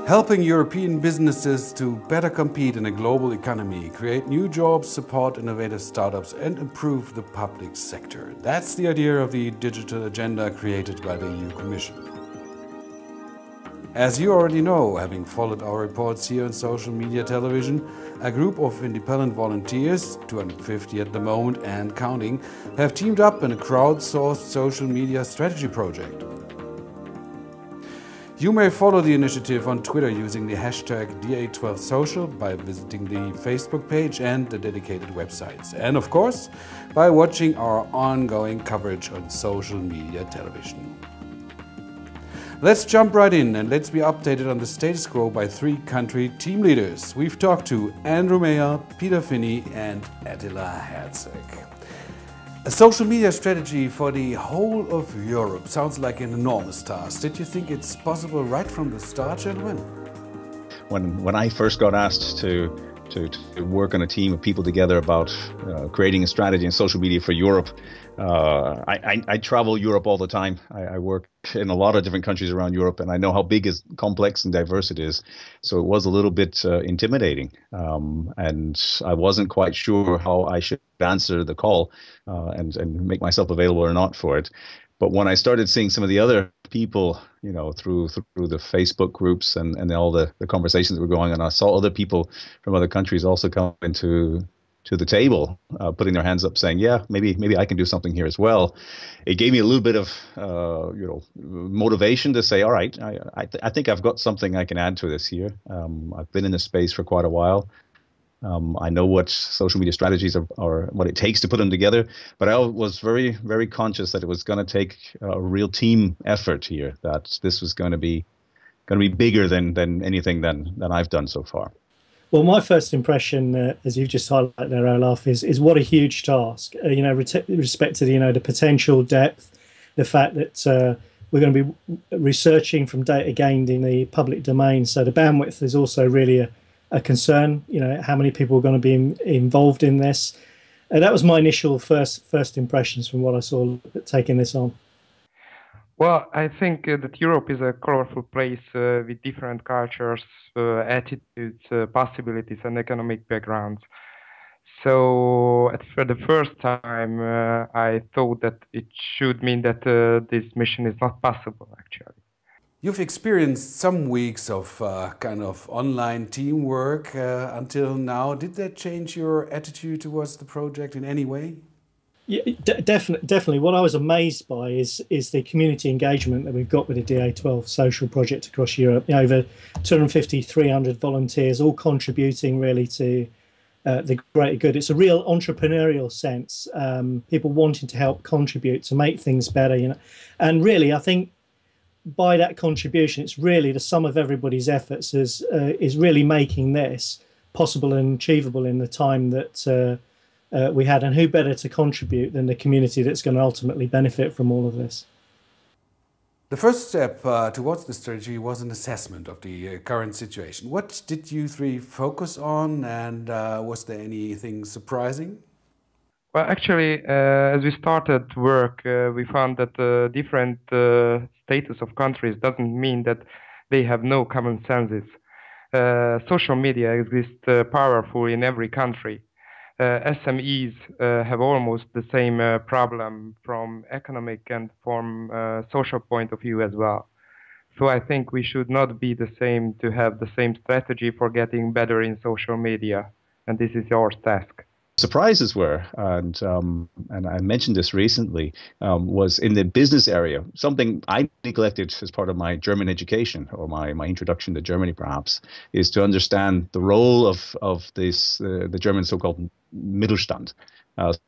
Helping European businesses to better compete in a global economy, create new jobs, support innovative startups and improve the public sector. That's the idea of the digital agenda created by the EU Commission. As you already know, having followed our reports here on social media television, a group of independent volunteers, 250 at the moment and counting, have teamed up in a crowdsourced social media strategy project. You may follow the initiative on Twitter using the hashtag DA12Social by visiting the Facebook page and the dedicated websites. And of course, by watching our ongoing coverage on social media television. Let's jump right in and let's be updated on the status quo by three country team leaders. We've talked to Andrew Mayer, Peter Finney and Attila Herzog. A social media strategy for the whole of Europe sounds like an enormous task. Did you think it's possible right from the start, gentlemen? When I first got asked to work on a team of people together about creating a strategy in social media for Europe, I travel Europe all the time. I work in a lot of different countries around Europe, and I know how big, complex and diverse it is. So it was a little bit intimidating, and I wasn't quite sure how I should answer the call and make myself available or not for it. But when I started seeing some of the other people, you know, through the Facebook groups and all the conversations that were going on, I saw other people from other countries also come into the table, putting their hands up, saying, "Yeah, maybe I can do something here as well." It gave me a little bit of motivation to say, "All right, I think I've got something I can add to this here." I've been in this space for quite a while. I know what social media strategies are, what it takes to put them together, but I was very, very conscious that it was going to take a real team effort here, that this was going to be bigger than anything than I've done so far. Well, my first impression, as you've just highlighted there, Olaf, is what a huge task. Respect to the potential depth, the fact that we're going to be researching from data gained in the public domain. So the bandwidth is also really a concern. How many people are going to be involved in this? That was my initial first impressions from what I saw taking this on. Well, I think that Europe is a colorful place with different cultures, attitudes, possibilities, and economic backgrounds. So for the first time, I thought that it should mean that this mission is not possible, actually. You've experienced some weeks of kind of online teamwork until now. Did that change your attitude towards the project in any way? Yeah, definitely. What I was amazed by is the community engagement that we've got with the DA12 social project across Europe. Over 250, 300 volunteers, all contributing really to the greater good. It's a real entrepreneurial sense. People wanting to help contribute to make things better. And really, I think by that contribution, it's really the sum of everybody's efforts is really making this possible and achievable in the time that we had, and who better to contribute than the community that's going to ultimately benefit from all of this. The first step towards the strategy was an assessment of the current situation. What did you three focus on, and was there anything surprising? Well, actually, as we started work, we found that different status of countries doesn't mean that they have no common senses. Social media exists powerful in every country. SMEs have almost the same problem from economic and from social point of view as well. So I think we should not be the same to have the same strategy for getting better in social media, and this is your task. Surprises were, and I mentioned this recently, was in the business area. Something I neglected as part of my German education, or my introduction to Germany perhaps, is to understand the role of the German so-called Mittelstand.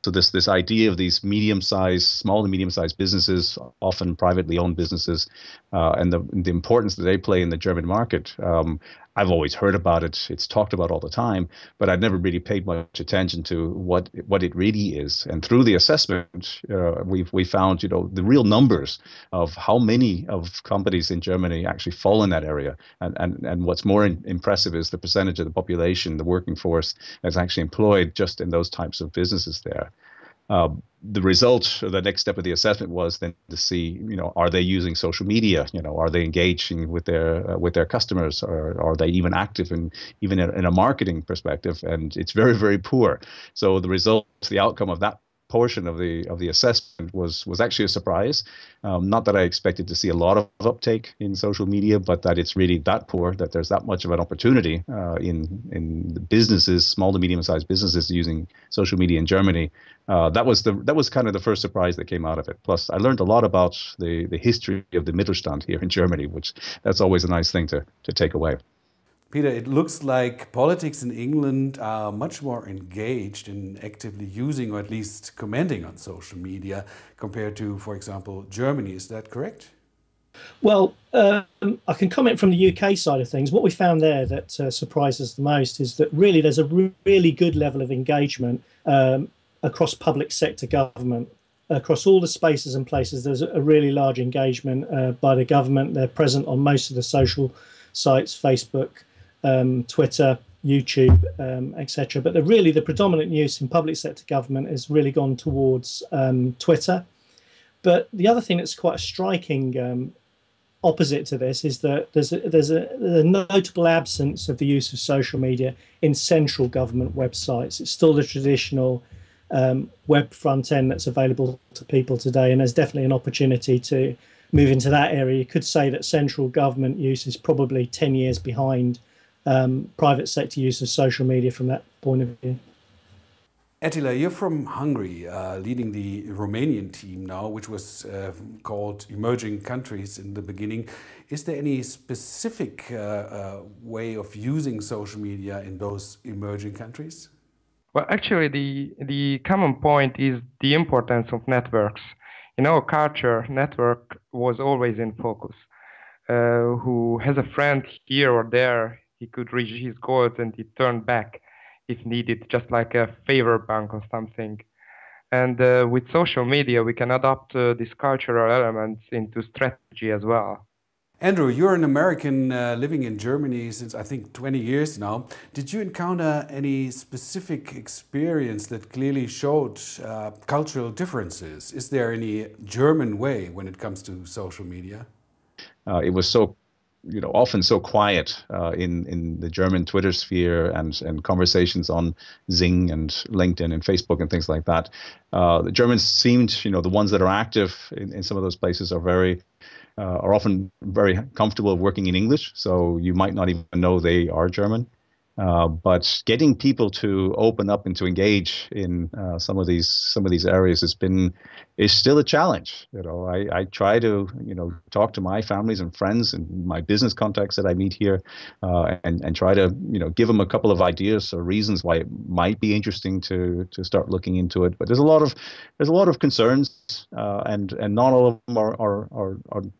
So this idea of these small to medium-sized businesses, often privately owned businesses, and the importance that they play in the German market. I've always heard about it. It's talked about all the time, but I'd never really paid much attention to what it really is. And through the assessment, we found, the real numbers of how many of companies in Germany actually fall in that area. And what's more impressive is the percentage of the population, the working force, that's actually employed just in those types of businesses there. The result, or the next step of the assessment, was then to see, are they using social media? Are they engaging with their customers, or are they even active even in a marketing perspective? And it's very, very poor. So the result, the outcome of that portion of the assessment was actually a surprise. Not that I expected to see a lot of uptake in social media, but that it's really that poor, that there's that much of an opportunity in the businesses, small to medium-sized businesses using social media in Germany. That was kind of the first surprise that came out of it. Plus, I learned a lot about the history of the Mittelstand here in Germany, which that's always a nice thing to take away. Peter, it looks like politics in England are much more engaged in actively using, or at least commenting on social media compared to, for example, Germany. Is that correct? Well, I can comment from the UK side of things. What we found there that surprised us the most is that really there's a really good level of engagement across public sector government. Across all the spaces and places, there's a really large engagement by the government. They're present on most of the social sites, Facebook, Twitter, YouTube, etc. But the predominant use in public sector government has really gone towards Twitter. But the other thing that's quite a striking opposite to this is that there's a notable absence of the use of social media in central government websites. It's still the traditional web front end that's available to people today, and there's definitely an opportunity to move into that area. You could say that central government use is probably 10 years behind private sector use of social media from that point of view. Attila, you're from Hungary, leading the Romanian team now, which was called Emerging Countries in the beginning. Is there any specific way of using social media in those emerging countries? Well, actually, the common point is the importance of networks. In our culture, network was always in focus. Who has a friend here or there, he could reach his goals and he turned back if needed, just like a favor bank or something. And with social media, we can adopt these cultural elements into strategy as well. Andrew, you're an American living in Germany since, I think, 20 years now. Did you encounter any specific experience that clearly showed cultural differences? Is there any German way when it comes to social media? It was so, often so quiet in the German Twitter sphere and conversations on Xing and LinkedIn and Facebook and things like that. The Germans seemed, the ones that are active in some of those places are often very comfortable working in English, so you might not even know they are German. But getting people to open up and to engage in some of these areas is still a challenge. I try to talk to my families and friends and my business contacts that I meet here, and try to give them a couple of ideas or reasons why it might be interesting to start looking into it. But there's a lot of concerns, and not all of them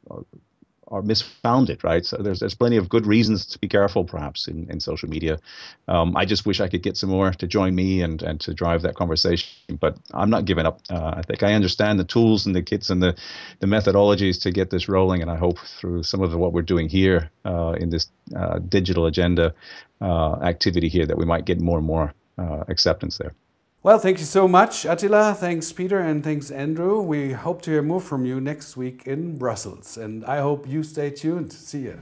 are misfounded, right? So there's plenty of good reasons to be careful, perhaps, in social media. I just wish I could get some more to join me and to drive that conversation, but I'm not giving up. I think I understand the tools and the kits and the methodologies to get this rolling, and I hope through some of what we're doing here in this digital agenda activity here that we might get more and more acceptance there. Well, thank you so much, Attila. Thanks, Peter, and thanks, Andrew. We hope to hear more from you next week in Brussels, and I hope you stay tuned. See you.